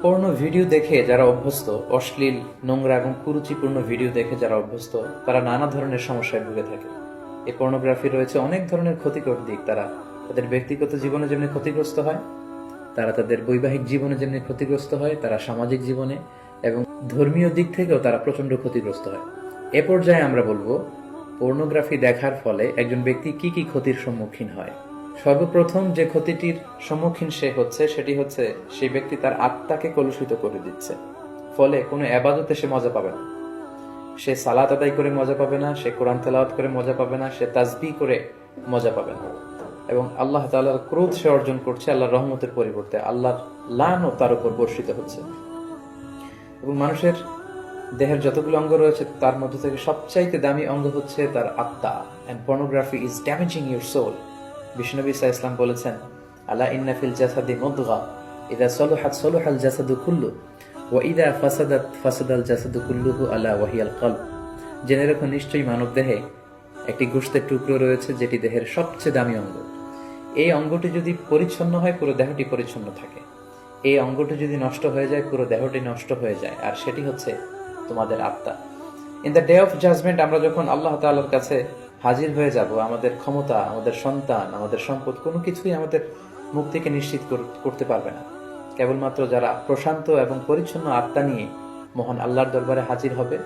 পর্ণ video দেখে যারা অভ্যস্ত, অশ্লীল, নোংরা এবং কুরুচিপূর্ণ ভিডিও দেখে যারা অভ্যস্ত, তারা নানা ধরনের সমস্যায় ভুগে থাকে। এই পর্নোগ্রাফি রয়েছে অনেক ধরনের ক্ষতিকর দিক। তারা তাদের ব্যক্তিগত জীবনে যেমনি ক্ষতিগ্রস্ত হয়, তারা তাদের বৈবাহিক জীবনে যেমনি ক্ষতিগ্রস্ত হয়, তারা সামাজিক জীবনে এবং ধর্মীয় দিক থেকেও তারা প্রচন্ড ক্ষতিগ্রস্ত হয়। এ পর্যায়ে আমরা বলবো পর্নোগ্রাফি দেখার ফলে একজন ব্যক্তি কি কি ক্ষতির সম্মুখীন হয়। সর্বপ্রথম যে ক্ষতিটির সম্মুখীন সে হচ্ছে সেটি হচ্ছে সেই ব্যক্তি তার আত্মাকে কলুষিত করে দিচ্ছে। ফলে কোনো এবাদতে সে মজা পাবে না, সে সালাত আদায় করে মজা পাবে না, সে কোরআন তেলাওয়াত করে মজা পাবে না, সে তাসবিহ করে মজা পাবে না, এবং আল্লাহ তাআলার ক্রোধ সে অর্জন করছে আল্লাহর রহমতের পরিবর্তে। আল্লাহর লানও তার উপর বর্ষিত হচ্ছে। এবং মানুষের দেহের যতগুলো অঙ্গ রয়েছে তার মধ্যে থেকে সবচাইতে দামি অঙ্গ হচ্ছে তার আত্মা। And pornography is damaging your soul. বিষ্ণুনবী সাল্লাল্লাহু আলাইহি ওয়াসাল্লাম বলেছেন, আলা ইন্না ফিল জাসাদি মুদগা ইযা সলুহাত সলুহাল জাসাদু কুল্লু ওয়া ইযা ফাসাদাত ফাসাদাল জাসাদু কুল্লুহু আলা ওয়াহিয়াল কলব। জেনে রাখো, নিশ্চয়ই মানব দেহে একটি গোশতের টুকরো রয়েছে যেটি দেহের সবচেয়ে দামি অঙ্গ। এই অঙ্গটি যদি পরিচ্ছন্ন হয় পুরো দেহটি পরিচ্ছন্ন থাকে, এই অঙ্গটি যদি নষ্ট হয়ে যায় পুরো দেহটি নষ্ট হয়ে যায়, আর সেটি হচ্ছে তোমাদের আত্মা। In the day of judgement আমরা যখন আল্লাহ তাআলার কাছে হাজির হয়ে যাব, আমাদের ক্ষমতা, আমাদের সন্তান, আমাদের সম্পদ কোনো কিছুই আমাদের মুক্তিকে নিশ্চিত করতে পারবে না। কেবলমাত্র যারা প্রশান্ত এবং পরিচ্ছন্ন আত্মা নিয়ে মহান আল্লাহর দরবারে হাজির হবে,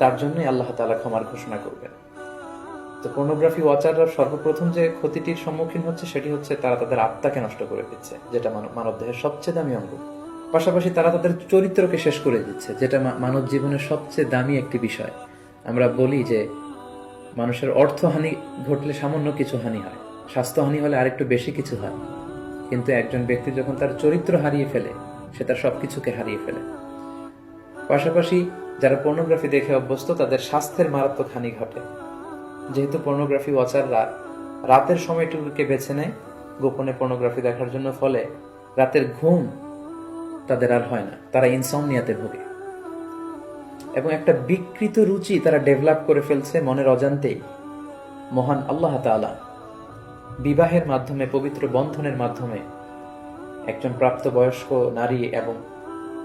তার জন্যই আল্লাহ তাআলা ক্ষমার ঘোষণা করবেন। তো পর্নোগ্রাফি ওয়াচাররা সর্বপ্রথম যে ক্ষতিটির সম্মুখীন হচ্ছে সেটি হচ্ছে তারা তাদের আত্মাকে নষ্ট করে দিচ্ছে, যেটা মানব দেহের সবচেয়ে দামি অঙ্গ। পাশাপাশি তারা তাদের চরিত্রকে শেষ করে দিচ্ছে, যেটা মানব জীবনের সবচেয়ে দামি একটি বিষয়। আমরা বলি যে মানুষের অর্থহানি ঘটলে সামান্য কিছু হানি হয়, স্বাস্থ্যহানি হলে আরেকটু বেশি কিছু হয়, কিন্তু একজন ব্যক্তি যখন তার চরিত্র হারিয়ে ফেলে সে তার সবকিছুকে হারিয়ে ফেলে। পাশাপাশি যারা পর্নোগ্রাফি দেখে অভ্যস্ত তাদের স্বাস্থ্যের মারাত্মক হানি ঘটে, যেহেতু পর্নোগ্রাফি ওয়াচাররা রাতের সময়টুকুকে বেছে নেয় গোপনে পর্নোগ্রাফি দেখার জন্য। ফলে রাতের ঘুম তাদের আর হয় না, তারা ইনসমনিয়াতে ভোগে এবং একটা বিকৃত রুচি তারা ডেভেলপ করে ফেলছে মনের অজান্তেই। মহান আল্লাহ তাআলা বিবাহের মাধ্যমে, পবিত্র বন্ধনের মাধ্যমে একজন প্রাপ্তবয়স্ক নারী এবং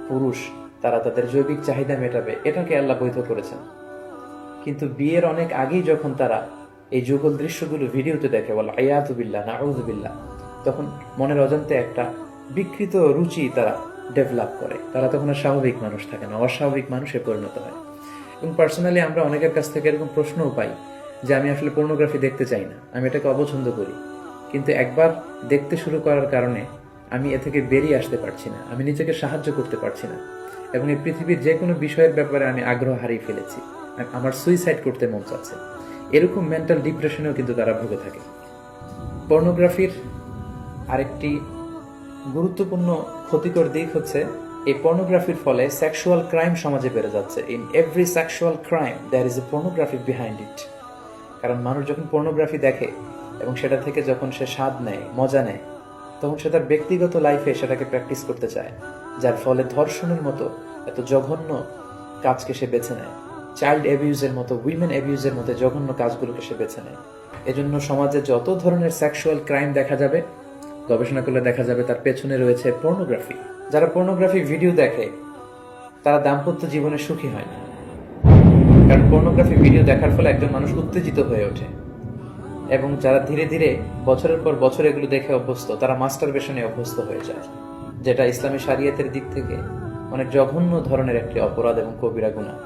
পুরুষ তারা তাদের জৈবিক চাহিদা মেটাবে, এটাকে আল্লাহ বৈধ করেছেন। কিন্তু বিয়ের অনেক আগেই যখন তারা এই যুগল দৃশ্যগুলো ভিডিওতে দেখে, বলে আয়াতু বিল্লাহ, নাউযু বিল্লাহ, তখন মনের অজান্তে একটা বিকৃত রুচি তারা ডেভেলপ করে। তারা তখন আর স্বাভাবিক মানুষ থাকে না, অস্বাভাবিক মানুষে পরিণত হয়। এবং পার্সোনালি আমরা অনেকের কাছ থেকে এরকম প্রশ্নও পাই যে আমি আসলে পর্নোগ্রাফি দেখতে চাই না, আমি এটাকে অপছন্দ করি, কিন্তু একবার দেখতে শুরু করার কারণে আমি এ থেকে বেরিয়ে আসতে পারছি না, আমি নিজেকে সাহায্য করতে পারছি না, এবং এই পৃথিবীর যে কোনো বিষয়ের ব্যাপারে আমি আগ্রহ হারিয়ে ফেলেছি, আমার সুইসাইড করতে মন চাচ্ছে। এরকম মেন্টাল ডিপ্রেশনেও কিন্তু তারা ভুগে থাকে। পর্নোগ্রাফির আরেকটি গুরুত্বপূর্ণ ক্ষতিকর দিক হচ্ছে এই পর্নোগ্রাফির ফলে সেক্সুয়াল ক্রাইম সমাজে বেড়ে যাচ্ছে। In every sexual crime there is a pornography behind it. কারণ মানুষ যখন পর্নোগ্রাফি দেখে এবং সেটা থেকে যখন সে স্বাদ নেয়, মজা নেয়, তখন সে তার ব্যক্তিগত লাইফে সেটাকে প্র্যাকটিস করতে চায়, যার ফলে ধর্ষণের মতো এত জঘন্য কাজকে সে বেছে নেয়, চাইল্ড অ্যাবিউজের মতো, উইমেন অ্যাবিউজের মতো জঘন্য কাজগুলোকে সে বেছে নেয়। এজন্য সমাজে যত ধরনের সেক্সুয়াল ক্রাইম দেখা যাবে, গবেষণা করলে দেখা যাবে তার পেছনে রয়েছে পর্নোগ্রাফি। যারা পর্নোগ্রাফি ভিডিও দেখে তারা দাম্পত্য জীবনে সুখী হয় না, কারণ পর্নোগ্রাফি ভিডিও দেখার ফলে একজন মানুষ উত্তেজিত হয়ে ওঠে। এবং যারা ধীরে ধীরে বছরের পর বছর এগুলো দেখে অভ্যস্ত, তারা মাস্টারবেশনে অভ্যস্ত হয়ে যায়, যেটা ইসলামী শরিয়তের দিক থেকে অনেক জঘন্য ধরনের একটি অপরাধ এবং কবিরা গুনাহ।